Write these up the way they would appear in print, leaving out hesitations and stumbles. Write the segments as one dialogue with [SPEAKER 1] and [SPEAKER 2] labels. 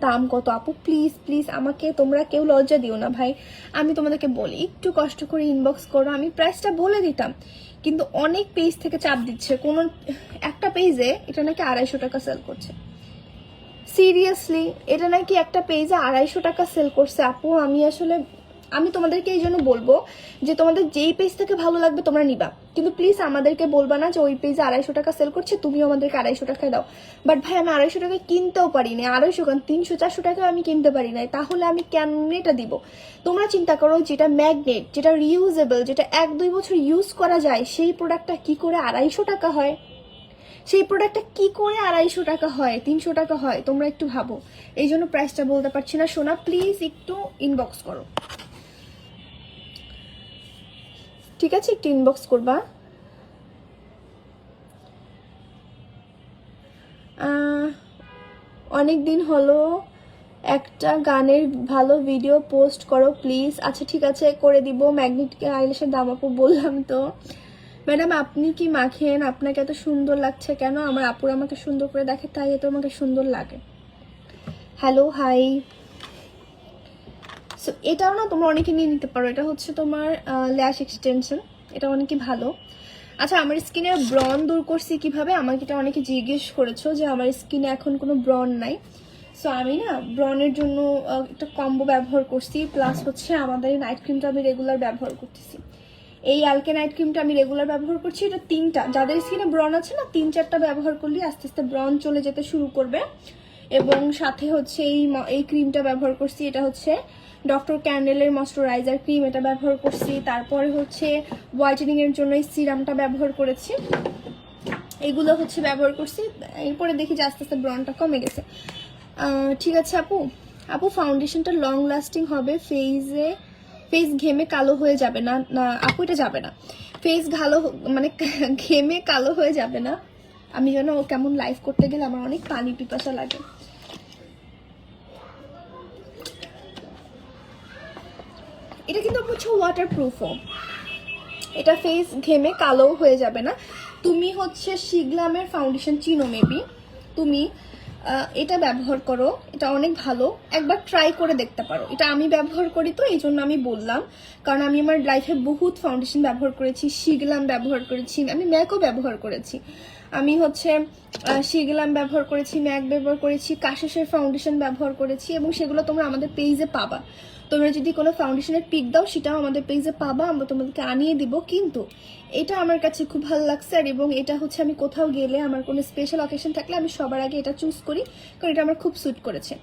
[SPEAKER 1] দাম কত আপু, প্লিজ প্লিজ আমাকে তোমরা কেউ লজ্জা দিও না ভাই, আমি তোমাদেরকে বলি একটু কষ্ট করে ইনবক্স করো, আমি প্রাইসটা বলে দিতাম, কিন্তু অনেক পেজ থেকে চাপ দিচ্ছে, কোন একটা পেজে এটা নাকি 250 টাকা সেল করছে, সিরিয়াসলি এটা নাকি একটা পেজে 250 টাকা সেল করছে আপু। আমি তোমাদেরকে এই জন্য বলবো যে তোমাদের যেই পেজ থেকে ভালো লাগবে তোমরা নিবা, কিন্তু প্লিজ আমাদেরকে বলবা না যে ওই পেজে 250 টাকা সেল করছে তুমিও আমাদেরকে 250 টাকায় দাও। বাট ভাই আমি 250 টাকায় কিনতেও পারি না, 250 কেন 300-400 টাকায় আমি কিনতে পারি না, তাহলে আমি কেন এটা দিব? তোমরা চিন্তা করো, যেটা ম্যাগনেট, যেটা রিউজেবল, যেটা 1-2 বছর ইউজ করা যায়, সেই প্রোডাক্টটা কি করে 250 টাকা হয়? সেই প্রোডাক্টটা কি করে 250 টাকা হয়, 300 টাকা হয়? তোমরা একটু ভাবো। এই জন্য প্রাইসটা বলতে পারছি না। সোনা প্লিজ একটু ইনবক্স করো, ঠিক আছে? একটু ইনবক্স করবা। অনেক দিন হলো, একটা গানের ভালো ভিডিও পোস্ট করো প্লিজ। আচ্ছা ঠিক আছে, করে দিব। ম্যাগনেট আইল্যাশের দাম আপু বললাম তো। ম্যাডাম আপনি কি মাখেন? আপনাকে এত সুন্দর লাগছে কেন? আমার আপুর আমাকে সুন্দর করে দেখে তাই এত আমাকে সুন্দর লাগে। Hello hi. সো এটাও না তোমরা অনেকে নিয়ে নিতে পারো, এটা হচ্ছে তোমার ল্যাশ এক্সটেনশন, এটা অনেকে ভালো। আচ্ছা আমার স্কিনের ব্রন দূর করছি কিভাবে, আমাকে এটা অনেকে জিজ্ঞেস করেছো যে আমার স্কিনে এখন কোনো ব্রন নাই। সো আমি না ব্রনের জন্য একটা কম্বো ব্যবহার করছি, প্লাস হচ্ছে আমাদের এই নাইট ক্রিমটা আমি রেগুলার ব্যবহার করতেছি। এই অ্যালকে নাইট ক্রিমটা আমি রেগুলার ব্যবহার করছি, এটা 3টা, যাদের স্কিনে ব্রন আছে না 3-4টা ব্যবহার করলে আস্তে আস্তে ব্রন চলে যেতে শুরু করবে। এবং সাথে হচ্ছে এই ক্রিমটা ব্যবহার করছি, এটা হচ্ছে ডক্টর ক্যান্ডেলের ময়শ্চারাইজার ক্রিম, এটা ব্যবহার করছি। তারপরে হচ্ছে হোয়াইটেনিং এর জন্য এই সিরামটা ব্যবহার করেছি, এগুলো হচ্ছে ব্যবহার করছি। এরপরে দেখি যে আস্তে আস্তে ব্রনটা কমে গেছে। ঠিক আছে আপু। আপু ফাউন্ডেশনটা লং লাস্টিং হবে, ফেস ঘেমে কালো হয়ে যাবে না? না আপু এটা যাবে না, ফেস মানে ঘেমে কালো হয়ে যাবে না। আমি যেন কেমন লাইভ করতে গেলে আমার অনেক পানি পিপাসা লাগে। এটা কিন্তু হচ্ছে ওয়াটারপ্রুফও, এটা ফেস ঘেমে কালো হয়ে যাবে না। তুমি হচ্ছে শিগলামের ফাউন্ডেশন চিনো মেবি, তুমি এটা ব্যবহার করো, এটা অনেক ভালো, একবার ট্রাই করে দেখতে পারো। এটা আমি ব্যবহার করি তো এই জন্য আমি বললাম, কারণ আমি আমার লাইফে বহুত ফাউন্ডেশন ব্যবহার করেছি, শিগলাম ব্যবহার করেছি, আমি ম্যাকও ব্যবহার করেছি। আমি হচ্ছে শিগলাম ব্যবহার করেছি, ম্যাক ব্যবহার করেছি, কাশেসের ফাউন্ডেশন ব্যবহার করেছি, এবং সেগুলো তোমরা আমাদের পেজে পাবা। তোমরা যদি কোনো ফাউন্ডেশনের পিক দাও সেটাও আমাদের পেজে পাবা, আমরা তোমাদেরকে আনিয়ে দিব। কিন্তু এটা আমার কাছে খুব ভালো লাগছে, আর এবং এটা হচ্ছে আমি কোথাও গেলে আমার কোনো স্পেশাল অকেশন থাকলে আমি সবার আগে এটা চুজ করি, কারণ এটা আমার খুব স্যুট করেছে।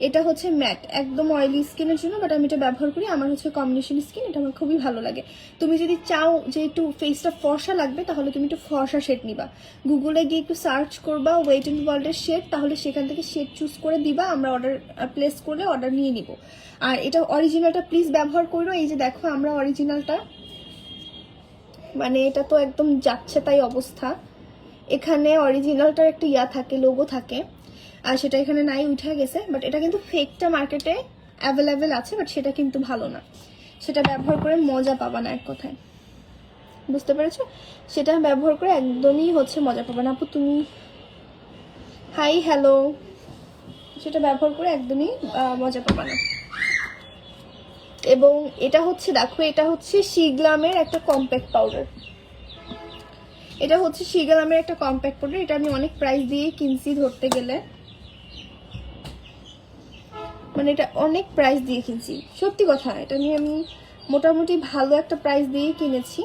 [SPEAKER 1] এটা হচ্ছে ম্যাট, একদম অয়েলি স্কিনের জন্য, বাট আমি এটা ব্যবহার করি, আমার হচ্ছে কম্বিনেশন স্কিন, এটা আমার খুবই ভালো লাগে। তুমি যদি চাও যে একটু ফেসটা ফর্সা লাগবে তাহলে তুমি একটু ফর্সা শেড নিবা, গুগলে গিয়ে একটু সার্চ করবা ওয়েট এন্ড ওয়ার্ল্ডের শেড, তাহলে সেখান থেকে শেড চুজ করে দিবা, আমরা অর্ডার প্লেস করলে অর্ডার নিয়ে নিব। আর এটা অরিজিনালটা প্লিজ ব্যবহার করো। এই যে দেখো আমরা অরিজিনালটা, মানে এটা তো একদম যাচ্ছে তাই অবস্থা, এখানে অরিজিনালটার একটা ইয়া থাকে, লোগো থাকে, আর সেটা এখানে নাই, উঠে গেছে। বাট এটা কিন্তু ফেকটা মার্কেটে অ্যাভেলেবেল আছে, বাট সেটা কিন্তু ভালো না, সেটা ব্যবহার করে মজা পাবা না, এক কথায় বুঝতে পেরেছো? সেটা ব্যবহার করে একদমই হচ্ছে মজা পাবা না আপু। তুমি হাই হ্যালো, সেটা ব্যবহার করে একদমই মজা পাবা না। এবং এটা হচ্ছে দেখো, এটা হচ্ছে শিগলামের একটা কম্প্যাক্ট পাউডার, এটা হচ্ছে শিগলামের একটা কম্প্যাক্ট পাউডার, এটা আমি অনেক প্রাইস দিয়ে কিনছি, ধরতে গেলে মানে এটা অনেক প্রাইস দিয়ে কিনছি, সত্যি কথা, এটা নিয়ে আমি মোটামুটি ভালো একটা প্রাইস দিয়ে কিনেছি।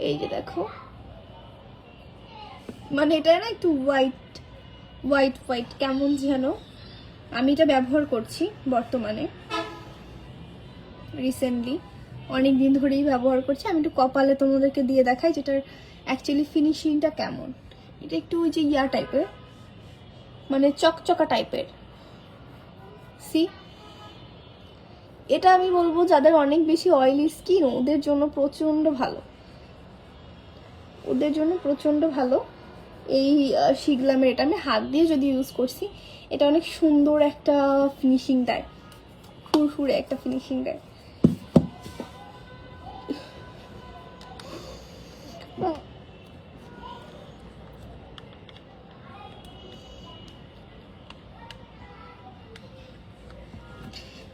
[SPEAKER 1] এই যে দেখো, মানে এটা না একটু হোয়াইট হোয়াইট হোয়াইট কেমন যেন, আমি এটা ব্যবহার করছি বর্তমানে, রিসেন্টলি অনেক দিন ধরেই ব্যবহার করছি। আমি একটু কপালে তোমাদেরকে দিয়ে দেখাই যেটার অ্যাকচুয়ালি ফিনিশিংটা কেমন। এটা একটু ওই যে ইয়া টাইপের, মানে চকচকা টাইপের। সি, এটা আমি বলবো যাদের অনেক বেশি অয়েলি স্কিন ওদের জন্য প্রচন্ড ভালো, ওদের জন্য প্রচন্ড ভালো। এই শিগলামের এটা আমি হাত দিয়ে যদি ইউজ করছি, এটা অনেক সুন্দর একটা ফিনিশিং দেয়, ফুরফুরে একটা ফিনিশিং দেয়।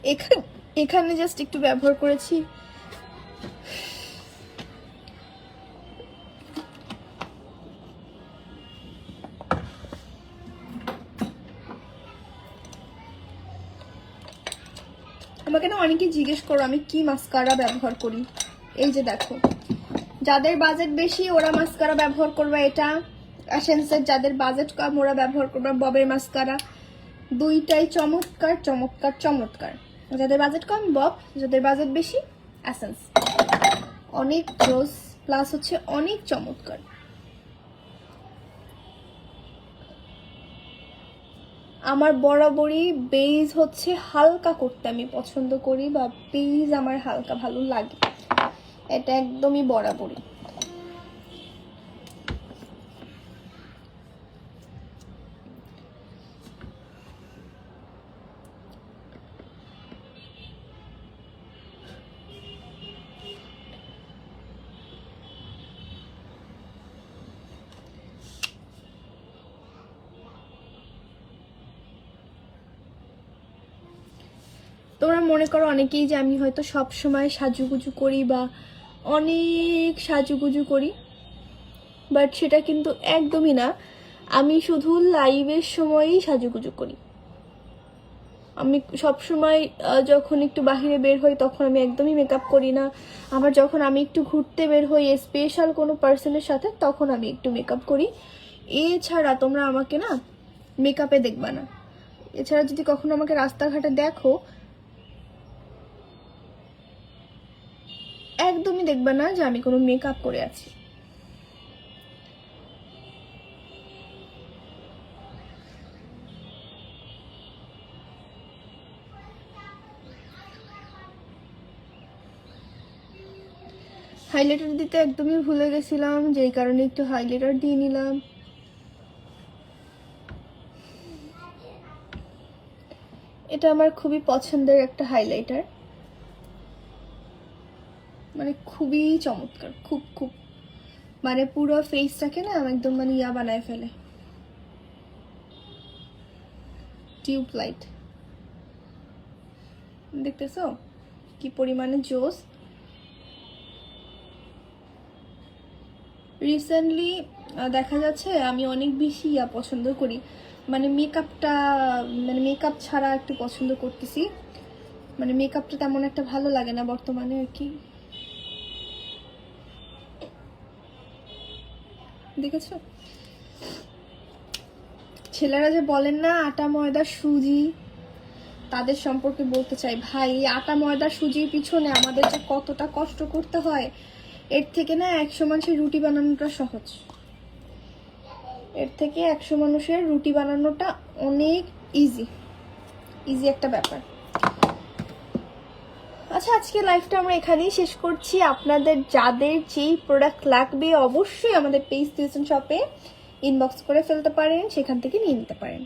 [SPEAKER 1] এখানে এখানে জাস্ট একটু ব্যবহার করেছি। আমাকে না অনেকে জিজ্ঞেস করো আমি কি মাস্কারা ব্যবহার করি। এই যে দেখো, যাদের বাজেট বেশি ওরা মাস্কারা ব্যবহার করবে এটা অ্যাসেন্সের, যাদের বাজেট কম ওরা ব্যবহার করবে ববের মাস্কারা। দুইটাই চমৎকার চমৎকার চমৎকার। যাদের বাজেট কম বব, যাদের বাজেট বেশি অ্যাসেন্স। অনেক জোস প্লাস হচ্ছে অনেক চমৎকার। আমার বরাবরই বেজ হচ্ছে হালকা করতে আমি পছন্দ করি, বা বেজ আমার হালকা ভালো লাগে, এটা একদমই বরাবরই। তোমরা মনে করো অনেকেই যে আমি হয়তো সব সময় সাজুগুজু করি বা অনেক সাজুগুজু করি, বাট সেটা কিন্তু একদমই না। আমি শুধু লাইভের সময়ই সাজুগুজু করি। আমি সব সময় যখন একটু বাহিরে বের হই তখন আমি একদমই মেকআপ করি না। আবার যখন আমি একটু ঘুরতে বের হই স্পেশাল কোনো পার্সনের সাথে তখন আমি একটু মেকআপ করি। এছাড়া তোমরা আমাকে না মেকআপে দেখবা না। এছাড়া যদি কখনো আমাকে রাস্তাঘাটে দেখো একদমই দেখবা না যে আমি কোনো মেকআপ করে আছি। হাইলাইটার দিতে একদমই ভুলে গেছিলাম, যেই কারণে একটু হাইলাইটার দিয়ে নিলাম। এটা আমার খুবই পছন্দের একটা হাইলাইটার, মানে খুবই চমৎকার, খুব খুব মানে পুরো ফেসটাকে না একদম মানে ইয়া বানায় ফেলে। টিউব লাইট দেখতেছো কি পরিমাণে জোস। রিসেন্টলি দেখা যাচ্ছে আমি অনেক বেশি ইয়া পছন্দ করি, মানে মেকআপটা মানে মেকআপ ছাড়া একটু পছন্দ করতেছি। মানে মেকআপটা তেমন একটা ভালো লাগে না বর্তমানে আর কি। দেখেছো ছেলেরা যে বলেন না আটা ময়দা সুজি, তাদের সম্পর্কে বলতে চাই ভাই এই আটা ময়দা সুজির পিছনে আমাদের যে কতটা কষ্ট করতে হয়, এর থেকে না 100 মানুষের রুটি বানানোটা সহজ। এর থেকে 100 মানুষের রুটি বানানোটা অনেক ইজি ইজি একটা ব্যাপার। আচ্ছা আজকে লাইভটা আমরা এখানেই শেষ করছি। আপনাদের যাদের যেই প্রোডাক্ট লাগবে অবশ্যই আমাদের পেজ টিউশন শপে ইনবক্স করে ফেলতে পারেন, সেখান থেকে নিয়ে নিতে পারেন।